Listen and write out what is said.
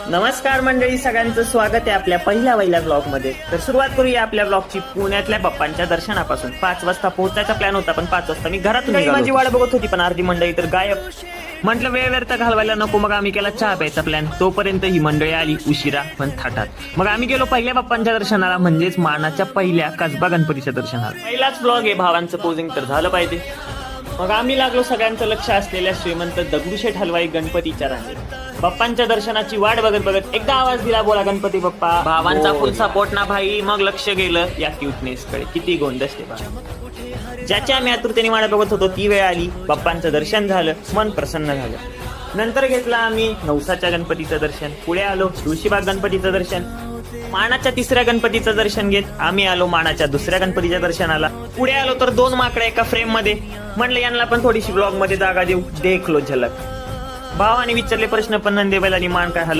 नमस्कार मंडळी, सगळ्यांचं स्वागत आहे आपल्या पहिल्या ब्लॉग मध्ये. तर सुरुवात करूया आपल्या ब्लॉगची पुण्यातल्या बाप्पांच्या दर्शनापासून. 5 वाजता पोहोचायचा प्लॅन होता, पण 5 वाजता मी घरातून माझी वाट बघत होती, पण अर्धी मंडळी तर गायब. म्हटलं वेळ व्यर्थ घालवायला नको, मग आम्ही केला चहा प्यायचा प्लॅन. तोपर्यंत ही मंडळी आली उशिरा पण थाटात. मग आम्ही गेलो पहिल्या बाप्पांच्या दर्शनाला, म्हणजेच मानाच्या पहिल्या कसबा गणपतीच्या दर्शनाला. पहिलाच ब्लॉग आहे, भावांचं पोजिंग तर झालं पाहिजे. मग आम्ही लागलो सगळ्यांचं लक्ष असलेल्या श्रीमंत दगडूशेठ हलवाई गणपतीच्या रांगेत. बाप्पांच्या दर्शनाची वाट बघत बघत एकदा आवाज दिला, बोला गणपती बाप्पा. भावांचा फुल सपोर्ट ना भाई. मग लक्ष गेलं या क्यूटनेस कडे. किती गोंडस ते ज्याच्या आम्ही आतुरतेने वाट बघत होतो ती वेळ आली. बाप्पांचं दर्शन झालं, मन प्रसन्न झालं. नंतर घेतला आम्ही नवसाच्या गणपतीचं दर्शन. पुढे आलो तुळशीबाग गणपतीचं दर्शन. मानाच्या 3ऱ्या गणपतीचं दर्शन घेत आम्ही आलो मानाच्या 2ऱ्या गणपतीच्या दर्शनाला. पुढे आलो तर 2 माकडे एका फ्रेम मध्ये. म्हणलं यांना पण थोडीशी ब्लॉग मध्ये जागा देऊ. देखलो झलक. भावाने विचारले प्रश्न, पण नंदेबाईला मान काय हलत